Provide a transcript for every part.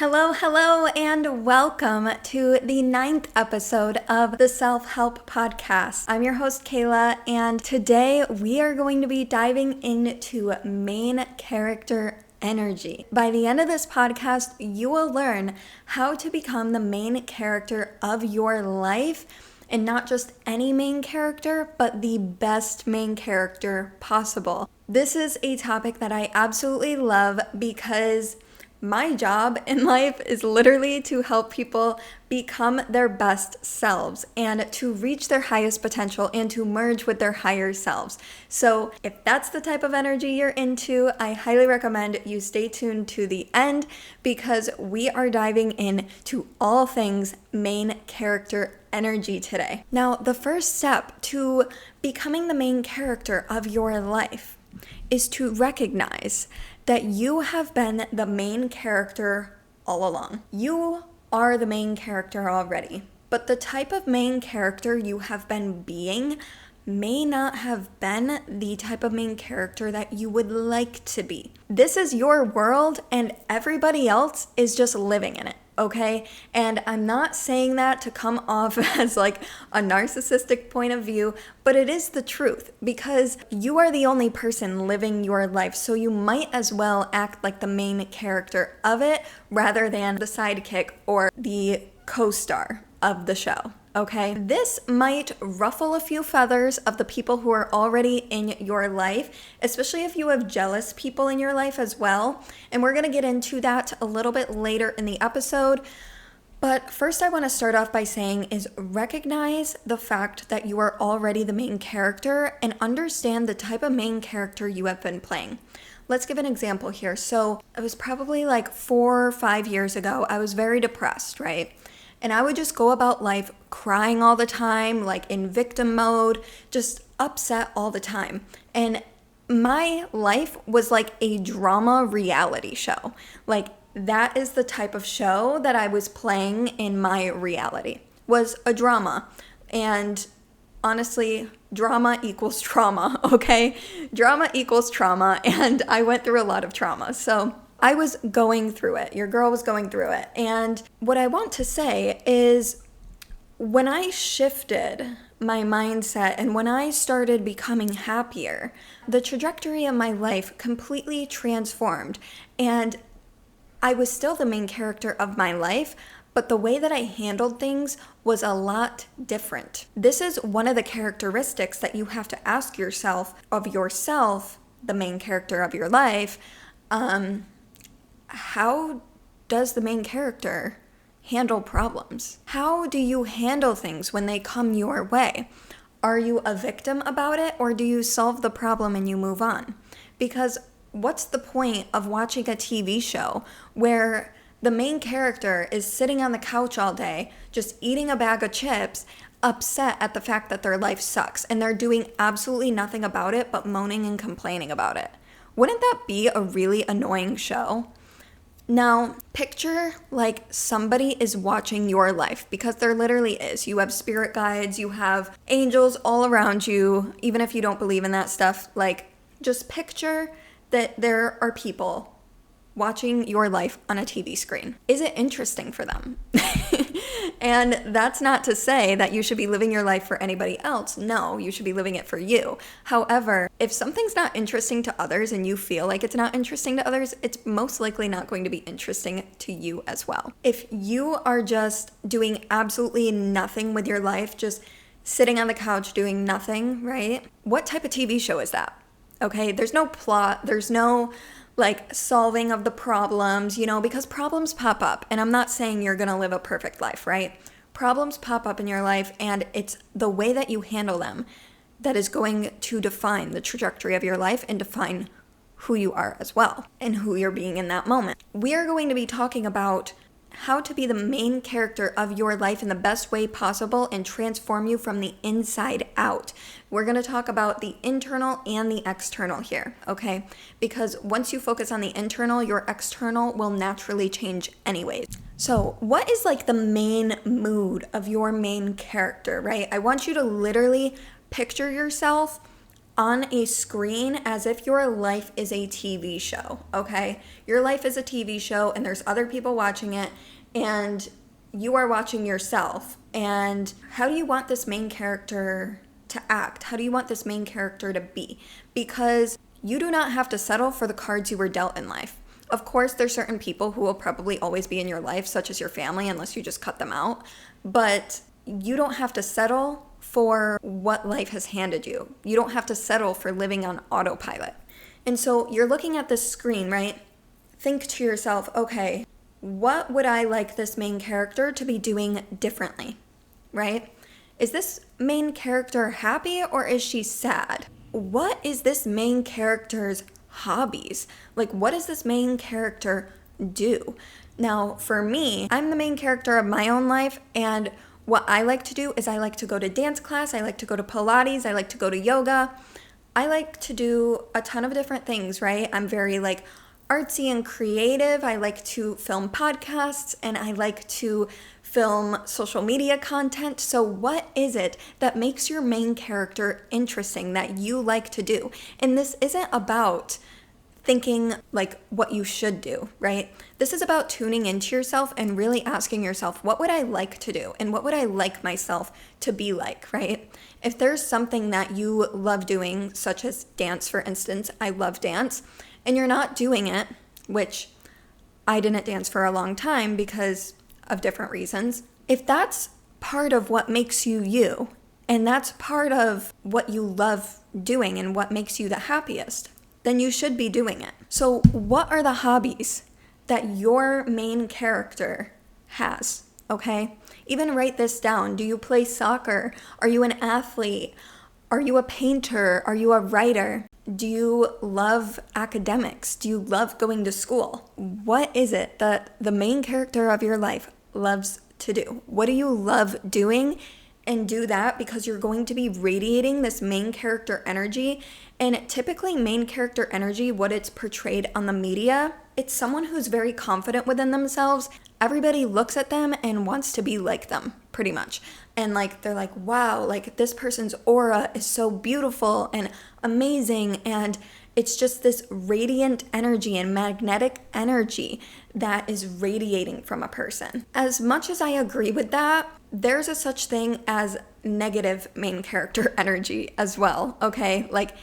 Hello, and welcome to the 9th episode of the Self-Help Podcast. I'm your host, Kayla, and today we are going to be diving into main character energy. By the end of this podcast, you will learn how to become the main character of your life, and not just any main character, but the best main character possible. This is a topic that I absolutely love because my job in life is literally to help people become their best selves and to reach their highest potential and to merge with their higher selves. So if that's the type of energy you're into, I highly recommend you stay tuned to the end because we are diving into all things main character energy today. Now, the first step to becoming the main character of your life is to recognize that you have been the main character all along. You are the main character already, but the type of main character you have been being may not have been the type of main character that you would like to be. This is your world and everybody else is just living in it. Okay? And I'm not saying that to come off as like a narcissistic point of view, but it is the truth because you are the only person living your life. So you might as well act like the main character of it rather than the sidekick or the co-star of the show. Okay, this might ruffle a few feathers of the people who are already in your life, especially if you have jealous people in your life as well. And we're going to get into that a little bit later in the episode. But first I want to start off by saying is recognize the fact that you are already the main character and understand the type of main character you have been playing. Let's give an example here. So it was probably like 4 or 5 years ago. I was very depressed, right? And I would just go about life crying all the time, like in victim mode, just upset all the time. And my life was like a drama reality show. Like that is the type of show that I was playing in my reality, was a drama. And honestly, drama equals trauma, okay? Drama equals trauma, and I went through a lot of trauma. So I was going through it. Your girl was going through it. And what I want to say is when I shifted my mindset and when I started becoming happier, the trajectory of my life completely transformed. And I was still the main character of my life, but the way that I handled things was a lot different. This is one of the characteristics that you have to ask yourself of yourself, the main character of your life. How does the main character handle problems? How do you handle things when they come your way? Are you a victim about it, or do you solve the problem and you move on? Because what's the point of watching a TV show where the main character is sitting on the couch all day, just eating a bag of chips, upset at the fact that their life sucks, and they're doing absolutely nothing about it but moaning and complaining about it? Wouldn't that be a really annoying show? Now, picture like somebody is watching your life, because there literally is. You have spirit guides, you have angels all around you, even if you don't believe in that stuff. Like, just picture that there are people watching your life on a TV screen. Is it interesting for them? And that's not to say that you should be living your life for anybody else. No, you should be living it for you. However, if something's not interesting to others and you feel like it's not interesting to others, it's most likely not going to be interesting to you as well. If you are just doing absolutely nothing with your life, just sitting on the couch doing nothing, right? What type of TV show is that? Okay, there's no plot, there's no like solving of the problems, because problems pop up. And I'm not saying you're going to live a perfect life, right? Problems pop up in your life, and it's the way that you handle them that is going to define the trajectory of your life and define who you are as well and who you're being in that moment. We are going to be talking about how to be the main character of your life in the best way possible and transform you from the inside out. We're going to talk about the internal and the external here, okay? Because once you focus on the internal, your external will naturally change anyways. So what is like the main mood of your main character, right? I want you to literally picture yourself on a screen as if your life is a TV show, okay? Your life is a TV show and there's other people watching it and you are watching yourself. And how do you want this main character to act? How do you want this main character to be? Because you do not have to settle for the cards you were dealt in life. Of course, there's certain people who will probably always be in your life, such as your family, unless you just cut them out. But you don't have to settle for what life has handed you. You don't have to settle for living on autopilot. And so you're looking at this screen, right? Think to yourself, okay, what would I like this main character to be doing differently, right? Is this main character happy or is she sad? What is this main character's hobbies? Like, what does this main character do? Now, for me, I'm the main character of my own life, and what I like to do is I like to go to dance class, I like to go to Pilates, I like to go to yoga. I like to do a ton of different things, right? I'm very like artsy and creative. I like to film podcasts and I like to film social media content. So what is it that makes your main character interesting that you like to do? And this isn't about thinking like what you should do, right? This is about tuning into yourself and really asking yourself, what would I like to do? And what would I like myself to be like, right? If there's something that you love doing, such as dance, for instance, I love dance, and you're not doing it, which I didn't dance for a long time because of different reasons. If that's part of what makes you you, and that's part of what you love doing and what makes you the happiest, then you should be doing it. So what are the hobbies that your main character has, okay? Even write this down. Do you play soccer? Are you an athlete? Are you a painter? Are you a writer? Do you love academics? Do you love going to school? What is it that the main character of your life loves to do? What do you love doing? And do that because you're going to be radiating this main character energy. And typically main character energy, what it's portrayed on the media, it's someone who's very confident within themselves. Everybody looks at them and wants to be like them, pretty much. And like, they're like, wow, like this person's aura is so beautiful and amazing. And it's just this radiant energy and magnetic energy that is radiating from a person. As much as I agree with that, there's a such thing as negative main character energy as well, okay? Like,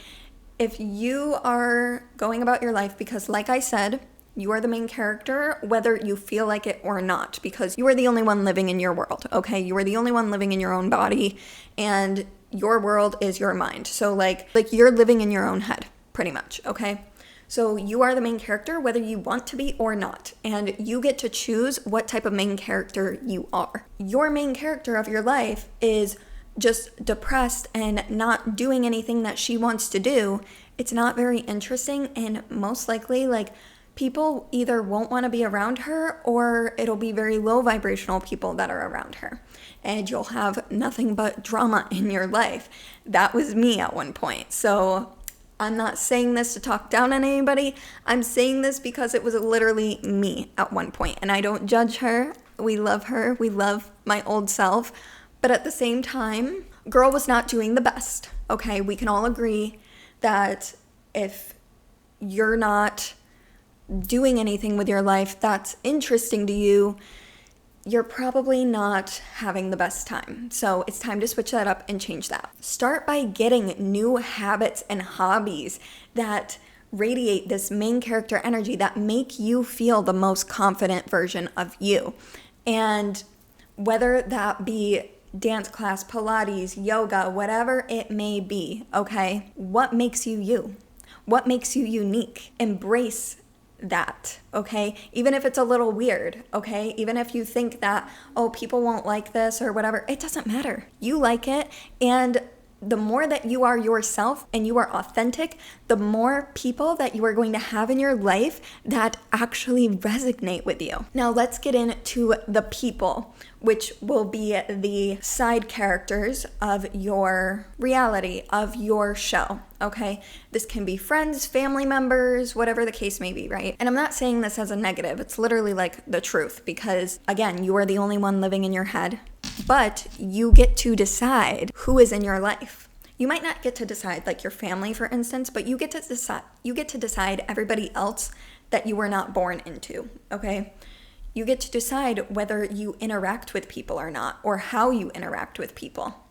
if you are going about your life because, like I said, you are the main character, whether you feel like it or not, because you are the only one living in your world, okay? You are the only one living in your own body, and your world is your mind. So, like you're living in your own head, pretty much, okay? So you are the main character, whether you want to be or not, and you get to choose what type of main character you are. Your main character of your life is just depressed and not doing anything that she wants to do. It's not very interesting, and most likely, like, people either won't want to be around her or it'll be very low vibrational people that are around her, and you'll have nothing but drama in your life. That was me at one point. So I'm not saying this to talk down on anybody. I'm saying this because it was literally me at one point, and I don't judge her. We love her. We love my old self. But at the same time, girl was not doing the best, okay? We can all agree that if you're not doing anything with your life that's interesting to you, you're probably not having the best time. So it's time to switch that up and change that. Start by getting new habits and hobbies that radiate this main character energy, that make you feel the most confident version of you. And whether that be dance class, Pilates, yoga, whatever it may be, okay? What makes you you? What makes you unique? Embrace that, okay? Even if it's a little weird, okay? Even if you think that, oh, people won't like this or whatever, it doesn't matter. You like it, and the more that you are yourself and you are authentic, the more people that you are going to have in your life that actually resonate with you. Now let's get into the people, which will be the side characters of your reality, of your show, okay? This can be friends, family members, whatever the case may be, right? And I'm not saying this as a negative. It's literally like the truth, because again, you are the only one living in your head, but you get to decide who is in your life. You might not get to decide, like your family, for instance, but you get to decide everybody else that you were not born into, okay? You get to decide whether you interact with people or not, or how you interact with people.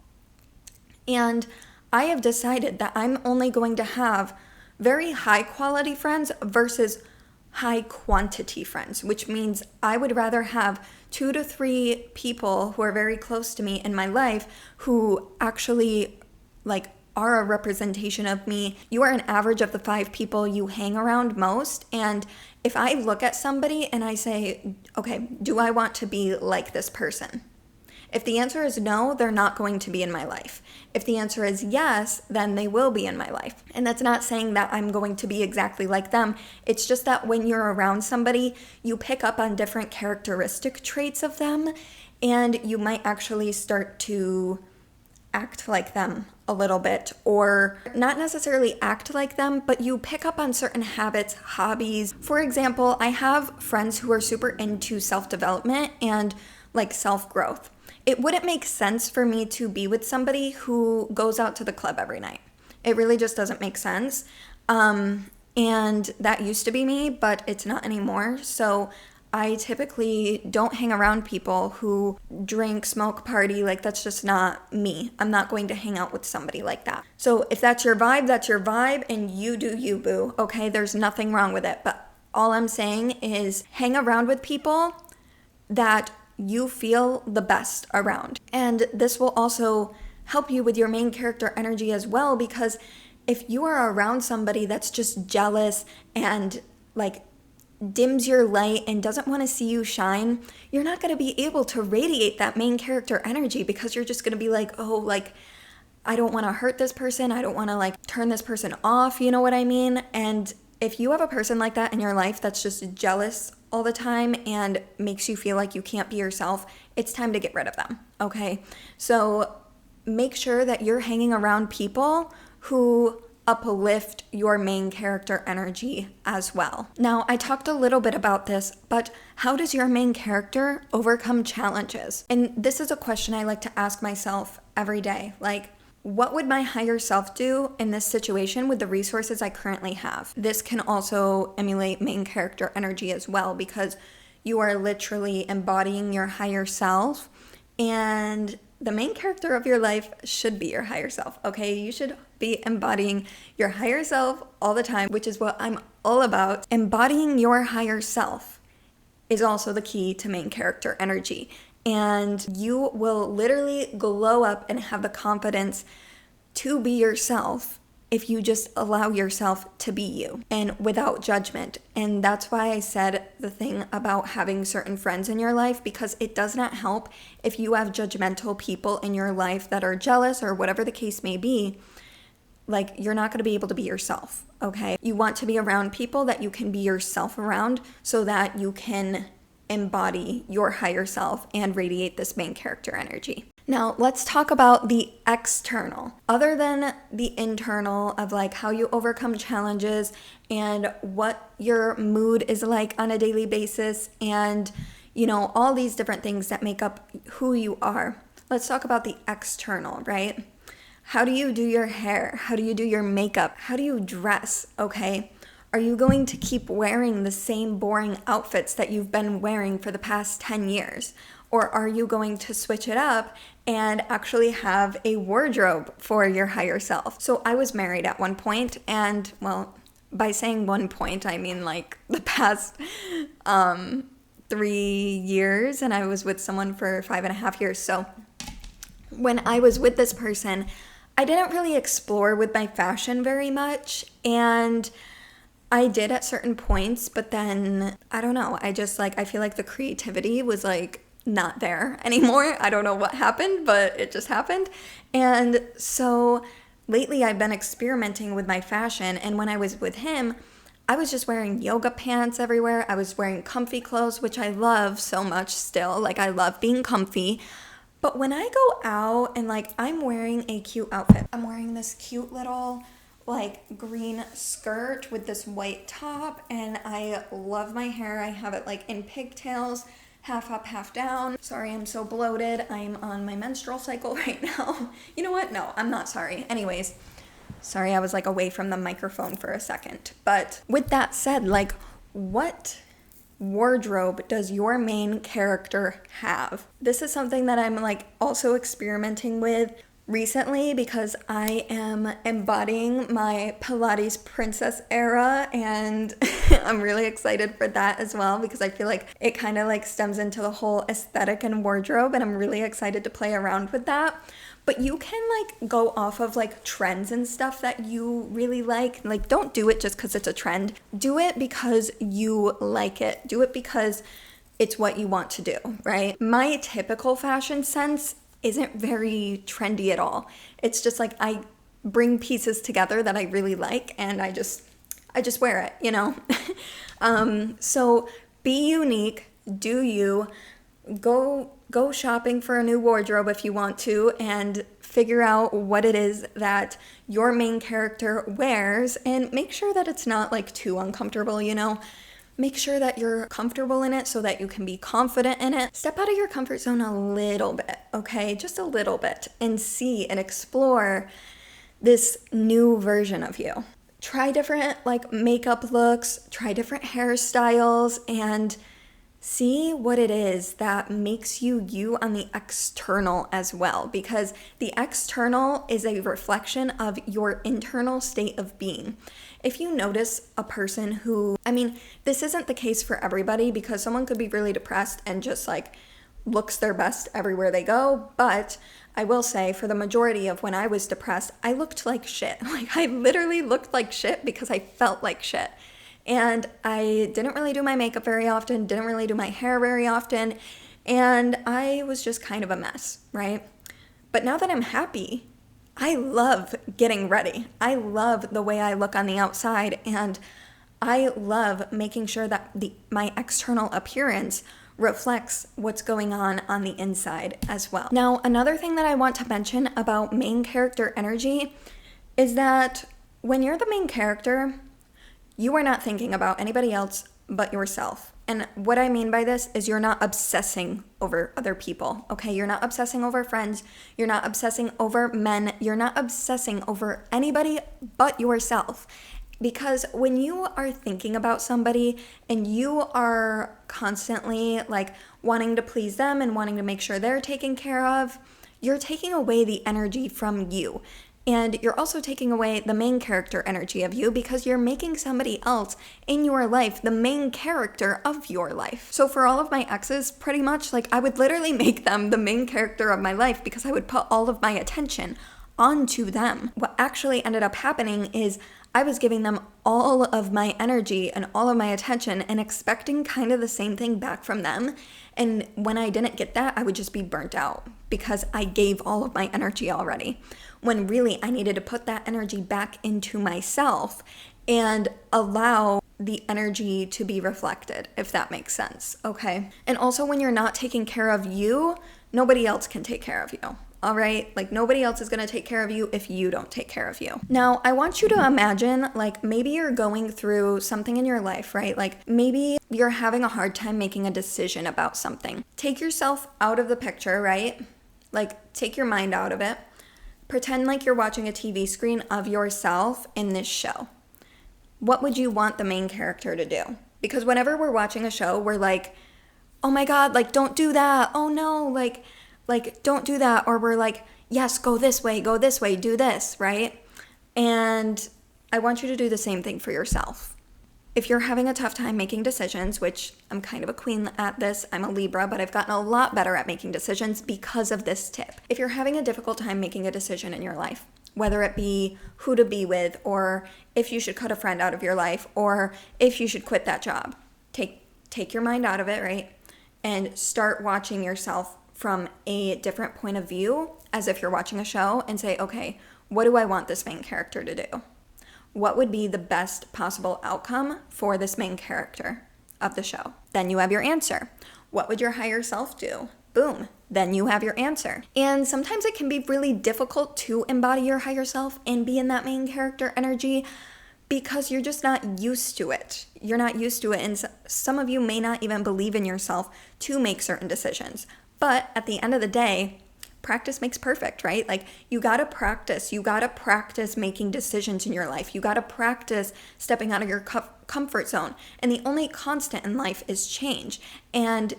And I have decided that I'm only going to have very high quality friends versus high quantity friends, which means I would rather have 2 to 3 people who are very close to me in my life who actually like are a representation of me. You are an average of the 5 people you hang around most. And if I look at somebody and I say, okay, do I want to be like this person? If the answer is no, they're not going to be in my life. If the answer is yes, then they will be in my life. And that's not saying that I'm going to be exactly like them. It's just that when you're around somebody, you pick up on different characteristic traits of them, and you might actually start to act like them a little bit, or not necessarily act like them, but you pick up on certain habits, hobbies. For example, I have friends who are super into self-development and like self-growth. It wouldn't make sense for me to be with somebody who goes out to the club every night. It really just doesn't make sense. And that used to be me, but it's not anymore. So I typically don't hang around people who drink, smoke, party. Like, that's just not me. I'm not going to hang out with somebody like that. So if that's your vibe, that's your vibe, and you do you, boo. Okay, there's nothing wrong with it. But all I'm saying is hang around with people that you feel the best around. And this will also help you with your main character energy as well, because if you are around somebody that's just jealous and like dims your light and doesn't want to see you shine, you're not going to be able to radiate that main character energy, because you're just going to be like, oh, like, I don't want to hurt this person. I don't want to like turn this person off. You know what I mean? And if you have a person like that in your life that's just jealous all the time and makes you feel like you can't be yourself, it's time to get rid of them, okay? So make sure that you're hanging around people who uplift your main character energy as well. Now, I talked a little bit about this, but how does your main character overcome challenges? And this is a question I like to ask myself every day. Like, what would my higher self do in this situation with the resources I currently have? This can also emulate main character energy as well, because you are literally embodying your higher self, and the main character of your life should be your higher self, okay? You should be embodying your higher self all the time, which is what I'm all about. Embodying your higher self is also the key to main character energy. And you will literally glow up and have the confidence to be yourself if you just allow yourself to be you and without judgment. And that's why I said the thing about having certain friends in your life, because it does not help if you have judgmental people in your life that are jealous or whatever the case may be. Like, you're not going to be able to be yourself, okay? You want to be around people that you can be yourself around, so that you can embody your higher self and radiate this main character energy. Now, let's talk about the external. Other than the internal of like how you overcome challenges and what your mood is like on a daily basis, and all these different things that make up who you are. Let's talk about the external, right? How do you do your hair? How do you do your makeup? How do you dress, okay? Are you going to keep wearing the same boring outfits that you've been wearing for the past 10 years? Or are you going to switch it up and actually have a wardrobe for your higher self? So I was married at one point, and well, by saying one point, I mean like the past 3 years, and I was with someone for 5.5 years. So when I was with this person, I didn't really explore with my fashion very much, and I did at certain points, but then, I don't know, I feel like the creativity was like not there anymore. I don't know what happened, but it just happened. And so lately I've been experimenting with my fashion, and when I was with him, I was just wearing yoga pants everywhere. I was wearing comfy clothes, which I love so much still. Like, I love being comfy. But when I go out and like I'm wearing a cute outfit, I'm wearing this cute little like green skirt with this white top, and I love my hair. I have it like in pigtails, half up, half down. Sorry, I'm so bloated. I'm on my menstrual cycle right now. You know what? No, I'm not sorry. Anyways, sorry, I was like away from the microphone for a second. But with that said, like, what wardrobe does your main character have? This is something that I'm like also experimenting with recently because I am embodying my Pilates princess era, and I'm really excited for that as well because I feel like it kind of like stems into the whole aesthetic and wardrobe, and I'm really excited to play around with that. But you can like go off of like trends and stuff that you really like. Like, don't do it just because it's a trend. Do it because you like it. Do it because it's what you want to do, right? My typical fashion sense isn't very trendy at all. It's just like I bring pieces together that I really like and I just wear it, you know? So be unique, do you, go shopping for a new wardrobe if you want to, and figure out what it is that your main character wears, and make sure that it's not like too uncomfortable, you know? Make sure that you're comfortable in it so that you can be confident in it. Step out of your comfort zone a little bit, okay? Just a little bit, and see and explore this new version of you. Try different like makeup looks, try different hairstyles, and see what it is that makes you on the external as well, because the external is a reflection of your internal state of being. If you notice a person who, I mean, this isn't the case for everybody because someone could be really depressed and just like looks their best everywhere they go, but I will say for the majority of when I was depressed, I looked like shit. Like I literally looked like shit because I felt like shit. And I didn't really do my makeup very often, didn't really do my hair very often, and I was just kind of a mess, right? But now that I'm happy, I love getting ready. I love the way I look on the outside, and I love making sure that my external appearance reflects what's going on the inside as well. Now, another thing that I want to mention about main character energy is that when you're the main character, you are not thinking about anybody else but yourself. And what I mean by this is you're not obsessing over other people, okay? You're not obsessing over friends. You're not obsessing over men. You're not obsessing over anybody but yourself. Because when you are thinking about somebody and you are constantly like wanting to please them and wanting to make sure they're taken care of, you're taking away the energy from you. And you're also taking away the main character energy of you because you're making somebody else in your life the main character of your life. So for all of my exes, pretty much, like I would literally make them the main character of my life because I would put all of my attention onto them. What actually ended up happening is I was giving them all of my energy and all of my attention and expecting kind of the same thing back from them. And when I didn't get that, I would just be burnt out because I gave all of my energy already. When really I needed to put that energy back into myself and allow the energy to be reflected, if that makes sense, okay? And also when you're not taking care of you, nobody else can take care of you. All right, like nobody else is gonna take care of you if you don't take care of you. Now, I want you to imagine like maybe you're going through something in your life, right? Like maybe you're having a hard time making a decision about something. Take yourself out of the picture, right? Like take your mind out of it. Pretend like you're watching a TV screen of yourself in this show. What would you want the main character to do? Because whenever we're watching a show, we're like, oh my God, like don't do that. Oh no, like don't do that. Or we're like, yes, go this way, do this, right? And I want you to do the same thing for yourself. If you're having a tough time making decisions, which I'm kind of a queen at this, I'm a Libra, but I've gotten a lot better at making decisions because of this tip. If you're having a difficult time making a decision in your life, whether it be who to be with, or if you should cut a friend out of your life, or if you should quit that job, take your mind out of it, right? And start watching yourself from a different point of view, as if you're watching a show, and say, okay, what do I want this main character to do? What would be the best possible outcome for this main character of the show? Then you have your answer. What would your higher self do? Boom. Then you have your answer. And sometimes it can be really difficult to embody your higher self and be in that main character energy because you're just not used to it. You're not used to it, and some of you may not even believe in yourself to make certain decisions. But at the end of the day, practice makes perfect, right? Like, you gotta practice. You gotta practice making decisions in your life. You gotta practice stepping out of your comfort zone. And the only constant in life is change. And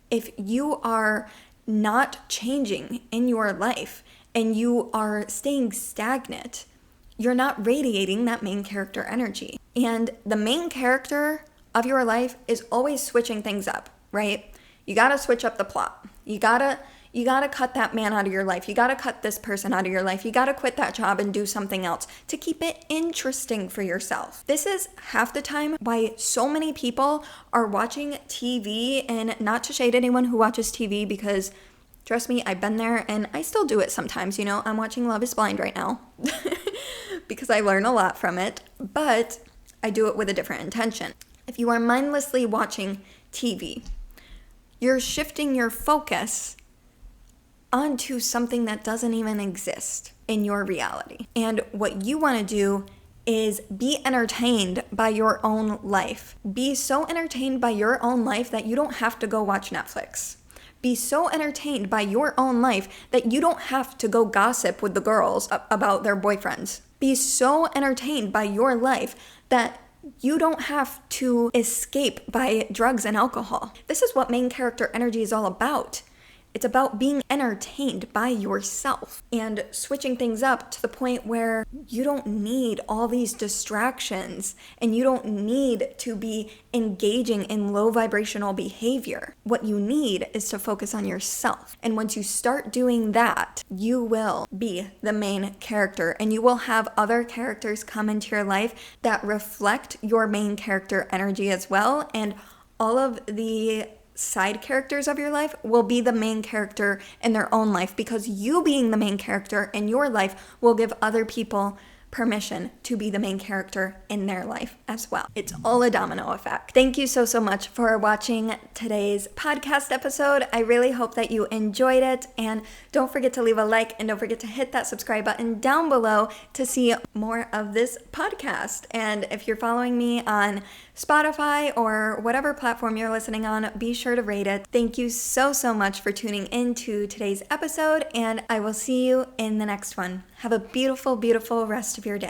if you are not changing in your life and you are staying stagnant, you're not radiating that main character energy. And the main character of your life is always switching things up, right? You gotta switch up the plot. You gotta cut that man out of your life. You gotta cut this person out of your life. You gotta quit that job and do something else to keep it interesting for yourself. This is half the time why so many people are watching TV, and not to shade anyone who watches TV, because trust me, I've been there and I still do it sometimes. I'm watching Love is Blind right now because I learn a lot from it, but I do it with a different intention. If you are mindlessly watching TV, you're shifting your focus onto something that doesn't even exist in your reality. And what you want to do is be entertained by your own life. Be so entertained by your own life that you don't have to go watch Netflix. Be so entertained by your own life that you don't have to go gossip with the girls about their boyfriends. Be so entertained by your life that you don't have to escape by drugs and alcohol. This is what main character energy is all about. It's about being entertained by yourself and switching things up to the point where you don't need all these distractions and you don't need to be engaging in low vibrational behavior. What you need is to focus on yourself. And once you start doing that, you will be the main character, and you will have other characters come into your life that reflect your main character energy as well. And all of the side characters of your life will be the main character in their own life, because you being the main character in your life will give other people permission to be the main character in their life as well. It's all a domino effect. Thank you so much for watching today's podcast episode. I really hope that you enjoyed it, and don't forget to leave a like, and don't forget to hit that subscribe button down below to see more of this podcast. And if you're following me on Spotify or whatever platform you're listening on, be sure to rate it. Thank you so much for tuning into today's episode, and I will see you in the next one. Have a beautiful rest of your day.